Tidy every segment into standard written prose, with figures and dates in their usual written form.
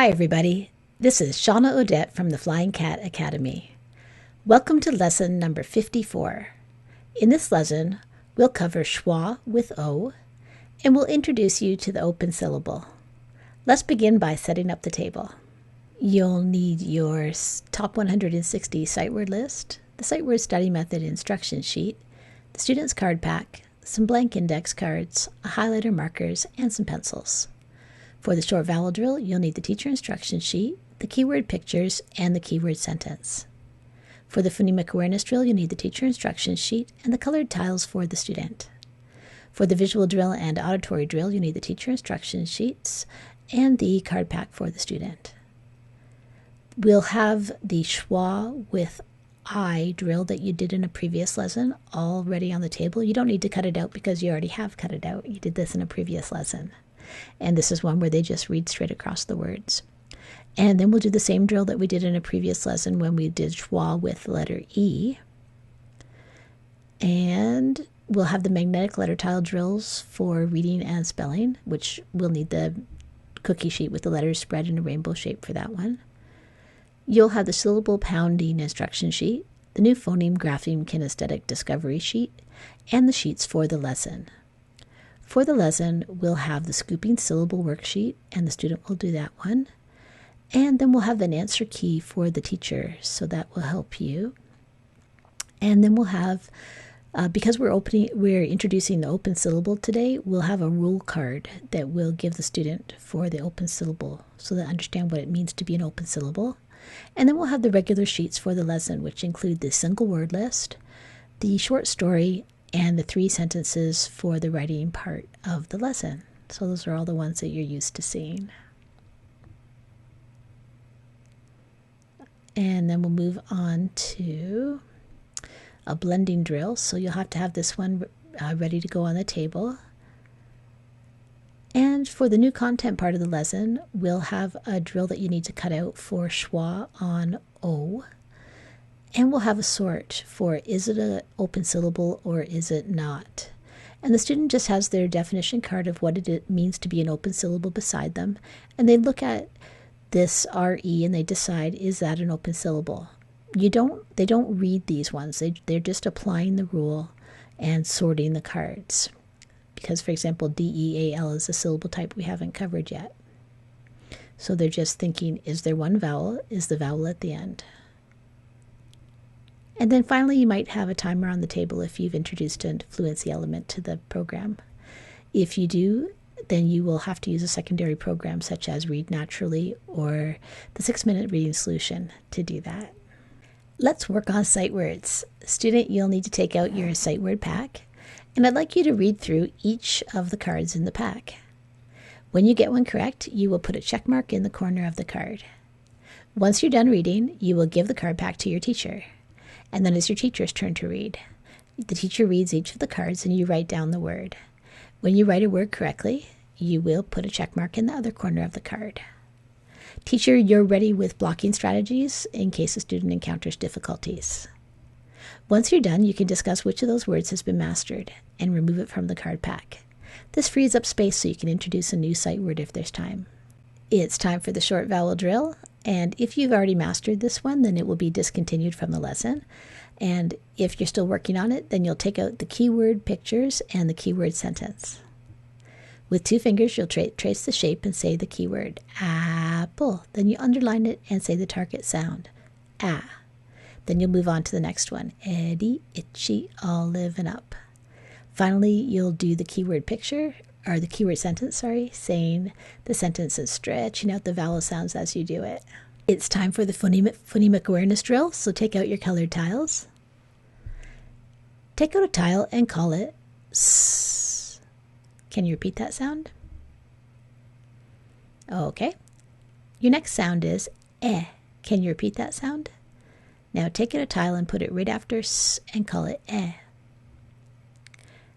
Hi everybody, this is Shawna Odette from the Flying Cat Academy. Welcome to lesson number 54. In this lesson, we'll cover schwa with O, and we'll introduce you to the open syllable. Let's begin by setting up the table. You'll need your top 160 sight word list, the sight word study method instruction sheet, the student's card pack, some blank index cards, a highlighter, markers, and some pencils. For the short vowel drill, you'll need the teacher instruction sheet, the keyword pictures, and the keyword sentence. For the phonemic awareness drill, you'll need the teacher instruction sheet and the colored tiles for the student. For the visual drill and auditory drill, you need the teacher instruction sheets and the card pack for the student. We'll have the schwa with I drill that you did in a previous lesson already on the table. You don't need to cut it out because you already have cut it out. You did this in a previous lesson. And this is one where they just read straight across the words. And then we'll do the same drill that we did in a previous lesson when we did schwa with the letter E. And we'll have the magnetic letter tile drills for reading and spelling, which we'll need the cookie sheet with the letters spread in a rainbow shape for that one. You'll have the syllable pounding instruction sheet, the new phoneme grapheme kinesthetic discovery sheet, and the sheets for the lesson. For the lesson, we'll have the scooping syllable worksheet, and the student will do that one. And then we'll have an answer key for the teacher, so that will help you. And then we'll have, because we're introducing the open syllable today, we'll have a rule card that we'll give the student for the open syllable, so they understand what it means to be an open syllable. And then we'll have the regular sheets for the lesson, which include the single word list, the short story, and the 3 sentences for the writing part of the lesson. So those are all the ones that you're used to seeing. And then we'll move on to a blending drill. So you'll have to have this one ready to go on the table. And for the new content part of the lesson, we'll have a drill that you need to cut out for schwa on O. And we'll have a sort for is it an open syllable or is it not. And the student just has their definition card of what it means to be an open syllable beside them. And they look at this RE and they decide, is that an open syllable? They don't read these ones. They're just applying the rule and sorting the cards. Because, for example, DEAL is a syllable type we haven't covered yet. So they're just thinking, is there one vowel? Is the vowel at the end? And then finally, you might have a timer on the table if you've introduced a fluency element to the program. If you do, then you will have to use a secondary program such as Read Naturally or the 6-minute reading solution to do that. Let's work on sight words. Student, you'll need to take out your sight word pack, and I'd like you to read through each of the cards in the pack. When you get one correct, you will put a check mark in the corner of the card. Once you're done reading, you will give the card back to your teacher. And then it's your teacher's turn to read. The teacher reads each of the cards and you write down the word. When you write a word correctly, you will put a check mark in the other corner of the card. Teacher, you're ready with blocking strategies in case a student encounters difficulties. Once you're done, you can discuss which of those words has been mastered and remove it from the card pack. This frees up space so you can introduce a new sight word if there's time. It's time for the short vowel drill. And if you've already mastered this one, then it will be discontinued from the lesson. And if you're still working on it, then you'll take out the keyword pictures and the keyword sentence. With 2 fingers, you'll trace the shape and say the keyword, apple. Then you underline it and say the target sound, ah. Then you'll move on to the next one, Eddie, itchy, all living up. Finally, you'll do the keyword picture, or the keyword sentence, saying the sentence and stretching out the vowel sounds as you do it. It's time for the phonemic awareness drill, so take out your colored tiles. Take out a tile and call it S. Can you repeat that sound? Okay. Your next sound is eh. Can you repeat that sound? Now take out a tile and put it right after S and call it eh.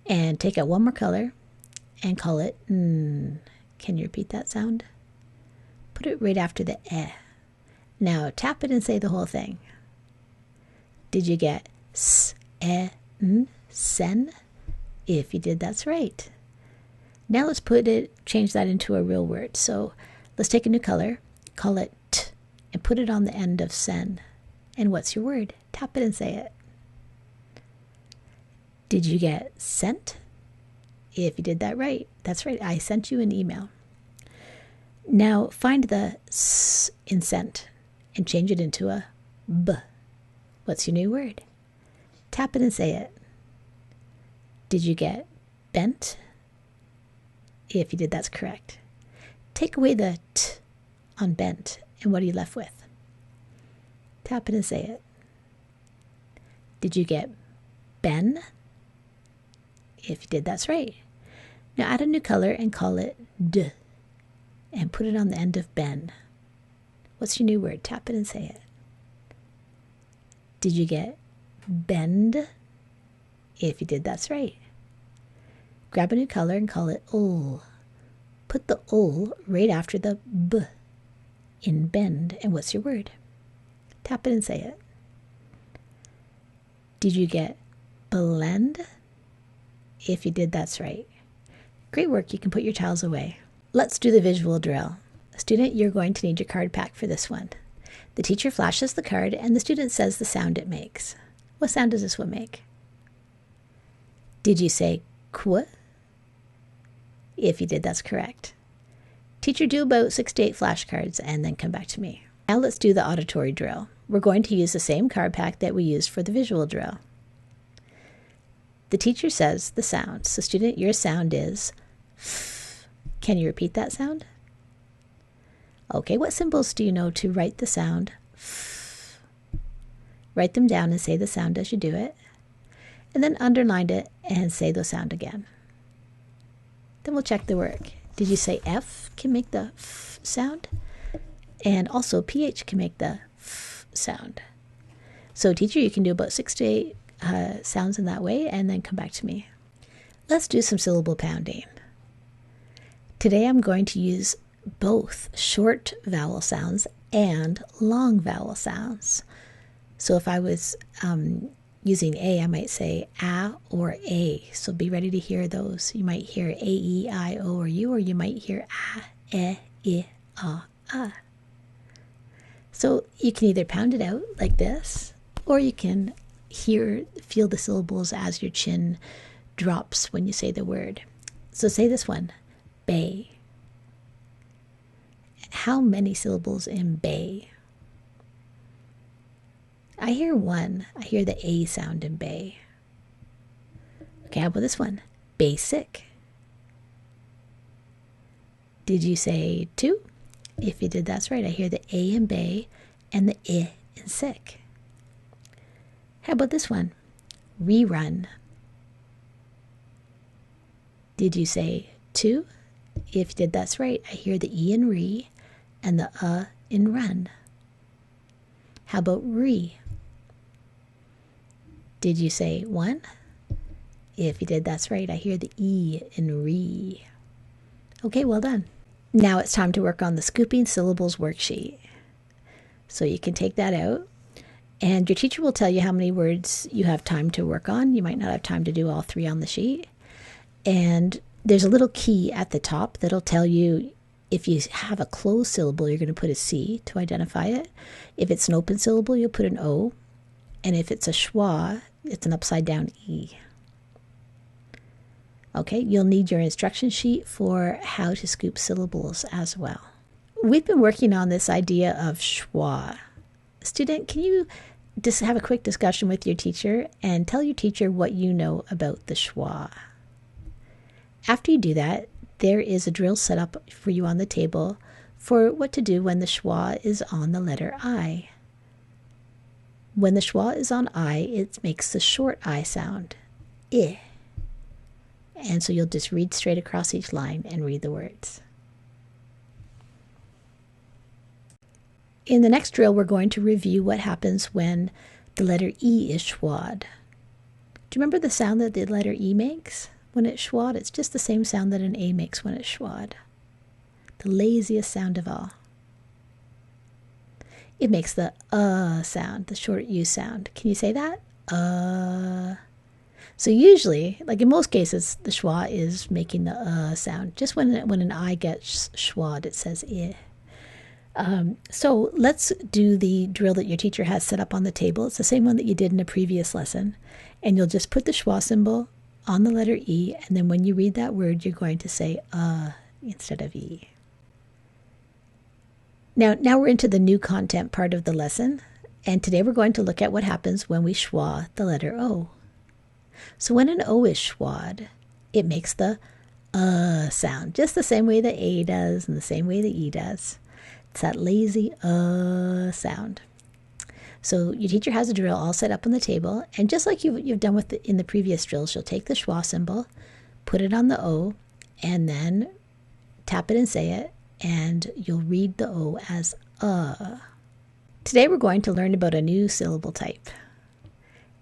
And take out one more color and call it n. Can you repeat that sound? Put it right after the eh. Now tap it and say the whole thing. Did you get s, e, n, sen? If you did, that's right. Now let's change that into a real word. So let's take a new color, call it t, and put it on the end of sen. And what's your word? Tap it and say it. Did you get sent? If you did that right, that's right. I sent you an email. Now find the s in sent and change it into a b. What's your new word? Tap it and say it. Did you get bent? If you did, that's correct. Take away the t on bent, and what are you left with? Tap it and say it. Did you get ben? If you did, that's right. Now add a new color and call it d, and put it on the end of ben. What's your new word? Tap it and say it. Did you get bend? If you did, that's right. Grab a new color and call it ol. Put the ol right after the b in bend, and what's your word? Tap it and say it. Did you get blend? If you did, that's right. Great work. You can put your tiles away. Let's do the visual drill. Student, you're going to need your card pack for this one. The teacher flashes the card and the student says the sound it makes. What sound does this one make? Did you say qu? If you did, that's correct. Teacher, do about 6 to 8 flashcards and then come back to me. Now let's do the auditory drill. We're going to use the same card pack that we used for the visual drill. The teacher says the sound. So student, your sound is f. Can you repeat that sound? Okay, what symbols do you know to write the sound f? Write them down and say the sound as you do it. And then underline it and say the sound again. Then we'll check the work. Did you say F can make the f sound? And also PH can make the f sound. So teacher, you can do about 6 to 8 sounds in that way and then come back to me. Let's do some syllable pounding. Today I'm going to use both short vowel sounds and long vowel sounds. So if I was using A, I might say a or a. So be ready to hear those. You might hear A, E, I, O, or U, or you might hear a, e, I, a. So you can either pound it out like this, or you can feel the syllables as your chin drops when you say the word. So say this one, bay. How many syllables in bay? I hear one. I hear the A sound in bay. Okay, how about this one? Basic. Did you say 2? If you did, that's right. I hear the A in bay and the I in sick. How about this one? Rerun. Did you say 2? If you did, that's right. I hear the E in re and the in run. How about re? Did you say 1? If you did, that's right. I hear the E in re. Okay, well done. Now it's time to work on the Scooping Syllables worksheet. So you can take that out. And your teacher will tell you how many words you have time to work on. You might not have time to do all 3 on the sheet. And there's a little key at the top that'll tell you if you have a closed syllable, you're going to put a C to identify it. If it's an open syllable, you'll put an O. And if it's a schwa, it's an upside down E. Okay, you'll need your instruction sheet for how to scoop syllables as well. We've been working on this idea of schwa. Student, can you just have a quick discussion with your teacher and tell your teacher what you know about the schwa? After you do that, there is a drill set up for you on the table for what to do when the schwa is on the letter I. When the schwa is on I, it makes the short I sound, I. And so you'll just read straight across each line and read the words. In the next drill, we're going to review what happens when the letter E is schwad. Do you remember the sound that the letter E makes when it's schwad? It's just the same sound that an A makes when it's schwad. The laziest sound of all. It makes the sound, the short U sound. Can you say that? So usually, like in most cases, the schwa is making the sound. Just when an I gets schwad, it says I. So let's do the drill that your teacher has set up on the table. It's the same one that you did in a previous lesson. And you'll just put the schwa symbol on the letter E, and then when you read that word, you're going to say instead of E. Now we're into the new content part of the lesson, and today we're going to look at what happens when we schwa the letter O. So when an O is schwad, it makes the sound, just the same way the A does and the same way the E does. It's that lazy sound. So your teacher has a drill all set up on the table, and just like you've done in the previous drills, she'll take the schwa symbol, put it on the O, and then tap it and say it, and you'll read the O as Today we're going to learn about a new syllable type.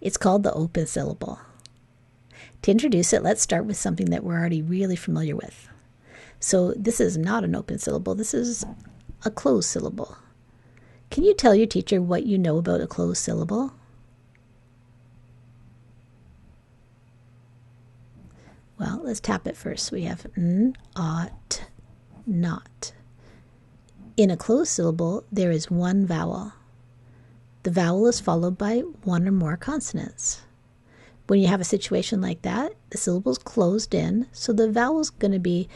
It's called the open syllable. To introduce it, let's start with something that we're already really familiar with. So this is not an open syllable, this is a closed syllable. Can you tell your teacher what you know about a closed syllable? Well, let's tap it first. We have n, ought, not. In a closed syllable, there is one vowel. The vowel is followed by one or more consonants. When you have a situation like that, the syllable is closed in, so the vowel is going to be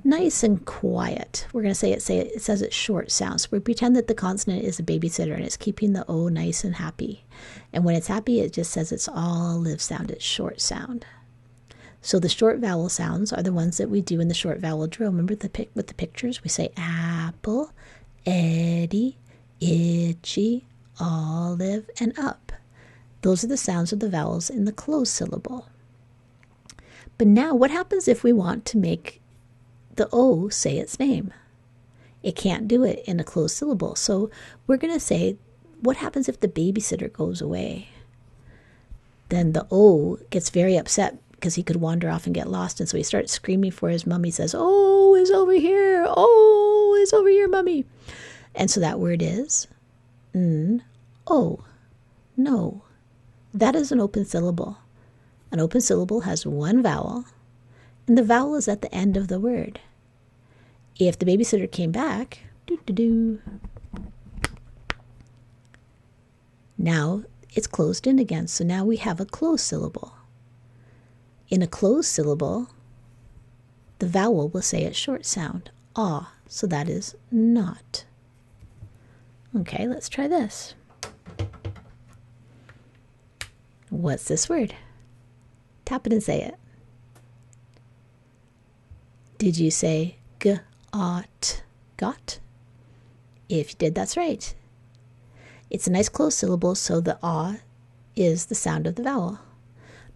nice and quiet. We're going to it says it's short sound. So we pretend that the consonant is a babysitter and it's keeping the O nice and happy. And when it's happy, it just says it's all live sound. It's short sound. So the short vowel sounds are the ones that we do in the short vowel drill. Remember with the pictures? We say apple, Eddie, itchy, olive, and up. Those are the sounds of the vowels in the closed syllable. But now what happens if we want to make the O say its name? It can't do it in a closed syllable. So we're going to say, what happens if the babysitter goes away? Then the O gets very upset because he could wander off and get lost. And so he starts screaming for his mummy, says, "Oh, is over here. Oh, is over here, mummy." And so that word is O. No. That is an open syllable. An open syllable has one vowel, and the vowel is at the end of the word. If the babysitter came back, now it's closed in again. So now we have a closed syllable. In a closed syllable, the vowel will say its short sound, ah. So that is not. Okay, let's try this. What's this word? Tap it and say it. Did you say g-ought, got? If you did, that's right. It's a nice closed syllable, so the ah is the sound of the vowel.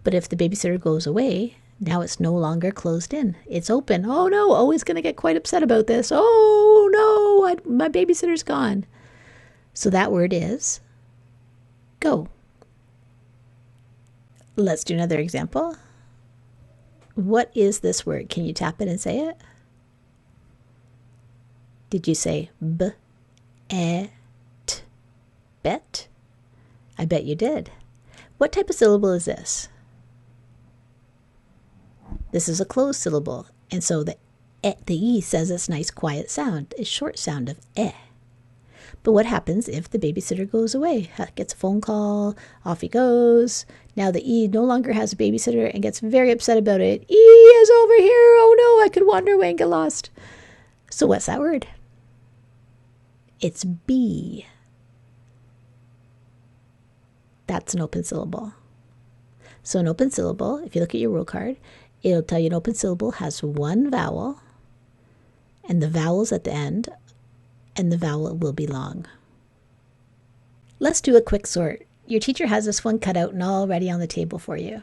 But if the babysitter goes away, now it's no longer closed in. It's open. Oh no, always going to get quite upset about this. Oh no, my babysitter's gone. So that word is go. Let's do another example. What is this word? Can you tap it and say it? Did you say b-et, bet? I bet you did. What type of syllable is this? This is a closed syllable, and so the E says its nice quiet sound, a short sound of eh. But what happens if the babysitter goes away? Gets a phone call, off he goes. Now the E no longer has a babysitter and gets very upset about it. E is over here. Oh no, I could wander away and get lost. So what's that word? It's B. That's an open syllable. So an open syllable, if you look at your rule card, it'll tell you an open syllable has one vowel, and the vowel's at the end, and the vowel will be long. Let's do a quick sort. Your teacher has this one cut out and all ready on the table for you.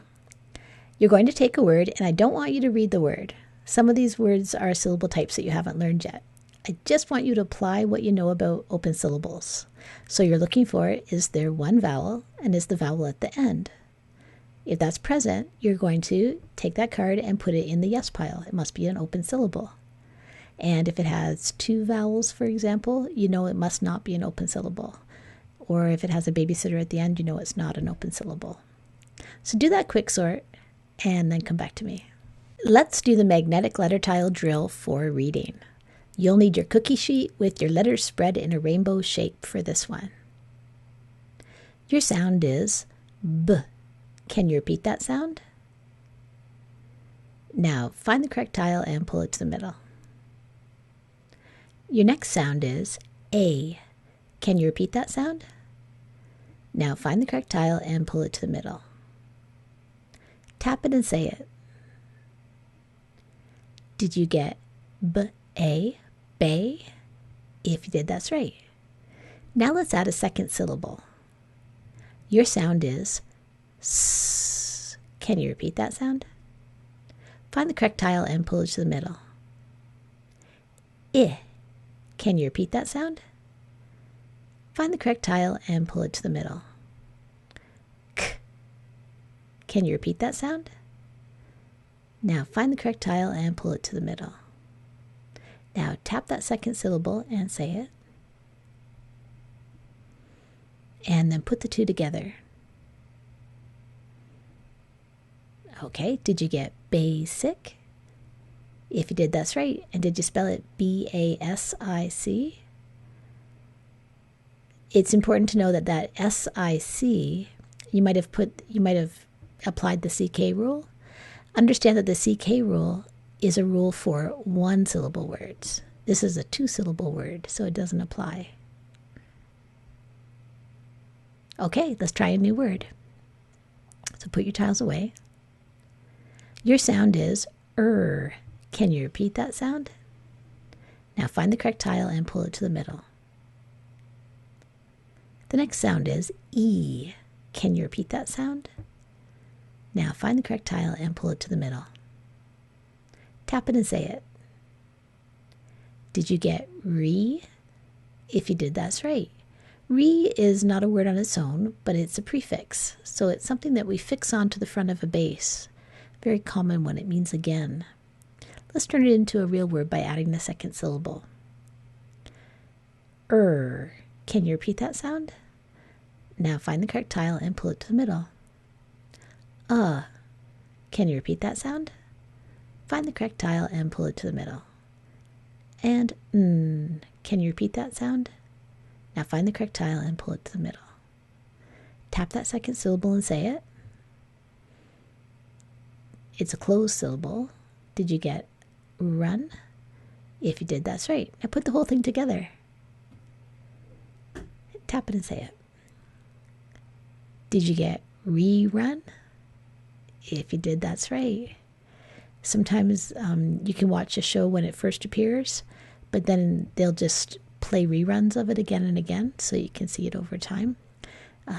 You're going to take a word, and I don't want you to read the word. Some of these words are syllable types that you haven't learned yet. I just want you to apply what you know about open syllables. So you're looking for, is there one vowel, and is the vowel at the end? If that's present, you're going to take that card and put it in the yes pile. It must be an open syllable. And if it has two vowels, for example, you know it must not be an open syllable. Or if it has a babysitter at the end, you know it's not an open syllable. So do that quick sort and then come back to me. Let's do the magnetic letter tile drill for reading. You'll need your cookie sheet with your letters spread in a rainbow shape for this one. Your sound is B. Can you repeat that sound? Now find the correct tile and pull it to the middle. Your next sound is A. Can you repeat that sound? Now find the correct tile and pull it to the middle. Tap it and say it. Did you get B-A, bay? If you did, that's right. Now let's add a second syllable. Your sound is S. Can you repeat that sound? Find the correct tile and pull it to the middle. I. Can you repeat that sound? Find the correct tile and pull it to the middle. K. Can you repeat that sound? Now find the correct tile and pull it to the middle. Now tap that second syllable and say it. And then put the two together. Okay, did you get basic? If you did, that's right. And did you spell it B-A-S-I-C? It's important to know that that S-I-C, you might have applied the CK rule. Understand that the CK rule is a rule for one syllable words. This is a two-syllable word, so it doesn't apply. Okay, let's try a new word. So put your tiles away. Your sound is er. Can you repeat that sound? Now find the correct tile and pull it to the middle. The next sound is E. Can you repeat that sound? Now find the correct tile and pull it to the middle. Tap it and say it. Did you get re? If you did, that's right. Re is not a word on its own, but it's a prefix. So it's something that we fix onto the front of a base. Very common when it means again. Let's turn it into a real word by adding the second syllable. Er. Can you repeat that sound? Now find the correct tile and pull it to the middle. Can you repeat that sound? Find the correct tile and pull it to the middle. And can you repeat that sound? Now find the correct tile and pull it to the middle. Tap that second syllable and say it. It's a closed syllable. Did you get run? If you did, that's right. Now put the whole thing together. Tap it and say it. Did you get rerun? If you did, that's right. Sometimes you can watch a show when it first appears, but then they'll just play reruns of it again and again so you can see it over time.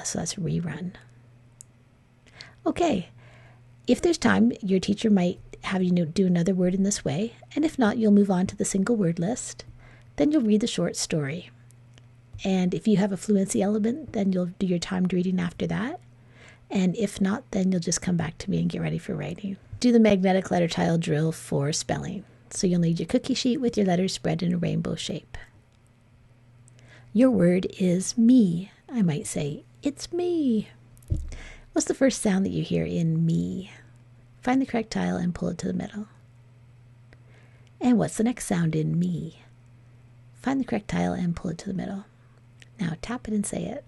So that's rerun. Okay. If there's time, your teacher might have you do another word in this way, and if not, you'll move on to the single word list. Then you'll read the short story. And if you have a fluency element, then you'll do your timed reading after that. And if not, then you'll just come back to me and get ready for writing. Do the magnetic letter tile drill for spelling. So you'll need your cookie sheet with your letters spread in a rainbow shape. Your word is me. I might say, it's me. What's the first sound that you hear in me? Find the correct tile and pull it to the middle. And what's the next sound in me? Find the correct tile and pull it to the middle. Now tap it and say it.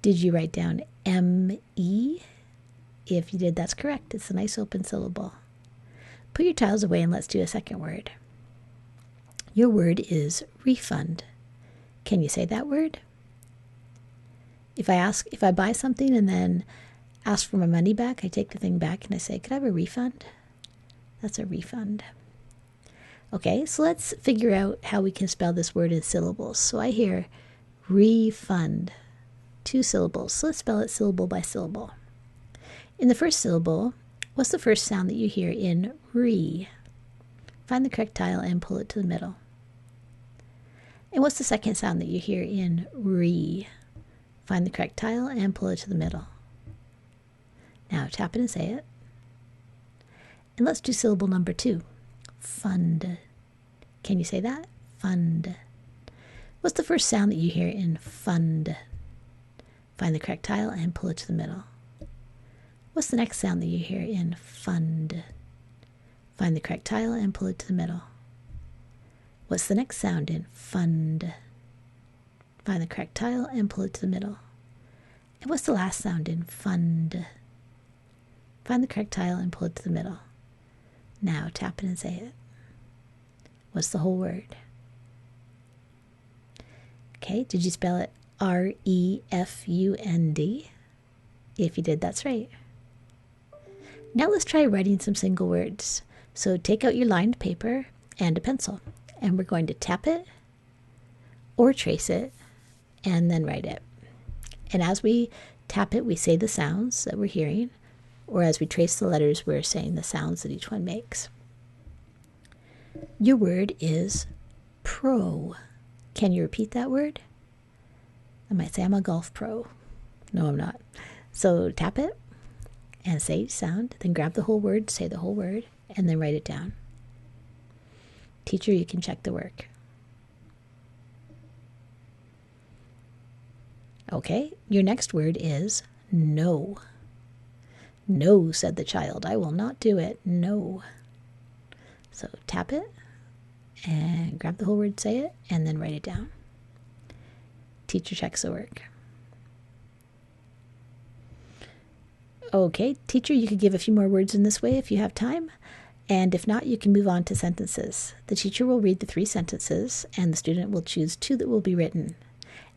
Did you write down M-E? If you did, that's correct. It's a nice open syllable. Put your tiles away and let's do a second word. Your word is refund. Can you say that word? If I buy something and then ask for my money back, I take the thing back and I say, could I have a refund? That's a refund. Okay, so let's figure out how we can spell this word in syllables. So I hear refund, 2 syllables. So let's spell it syllable by syllable. In the first syllable, what's the first sound that you hear in re? Find the correct tile and pull it to the middle. And what's the second sound that you hear in re? Find the correct tile and pull it to the middle. Now tap it and say it. And let's do syllable number 2. Fund. Can you say that? Fund. What's the first sound that you hear in fund? Find the correct tile and pull it to the middle. What's the next sound that you hear in fund? Find the correct tile and pull it to the middle. What's the next sound in fund? Find the correct tile and pull it to the middle. And what's the last sound in fund? Find the correct tile and pull it to the middle. Now tap it and say it. What's the whole word? Okay, did you spell it R-E-F-U-N-D? If you did, that's right. Now let's try writing some single words. So take out your lined paper and a pencil, and we're going to tap it or trace it and then write it. And as we tap it, we say the sounds that we're hearing, or as we trace the letters, we're saying the sounds that each one makes. Your word is pro. Can you repeat that word? I might say I'm a golf pro. No, I'm not. So tap it and say each sound, then grab the whole word, say the whole word, and then write it down. Teacher, you can check the work. Okay, your next word is no. No, said the child. I will not do it. No. So tap it and grab the whole word, say it, and then write it down. Teacher checks the work. Okay, teacher, you could give a few more words in this way if you have time. And if not, you can move on to sentences. The teacher will read the 3 sentences, and the student will choose 2 that will be written.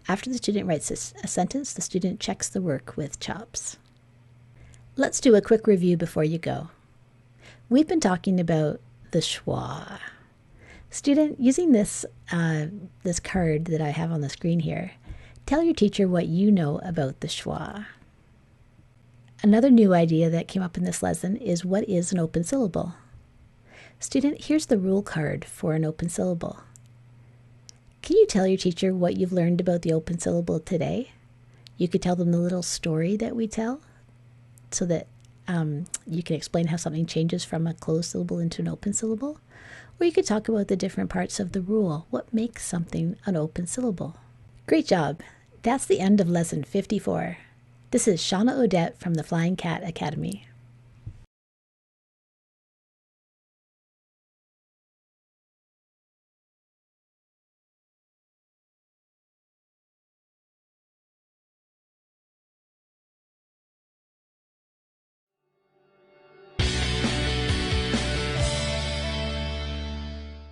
After the student writes a sentence, the student checks the work with chops. Let's do a quick review before you go. We've been talking about the schwa. Student, using this card that I have on the screen here, tell your teacher what you know about the schwa. Another new idea that came up in this lesson is what is an open syllable? Student, here's the rule card for an open syllable. Can you tell your teacher what you've learned about the open syllable today? You could tell them the little story that we tell so that you can explain how something changes from a closed syllable into an open syllable. Or you could talk about the different parts of the rule. What makes something an open syllable? Great job. That's the end of lesson 54. This is Shawna Odette from the Flying Cat Academy.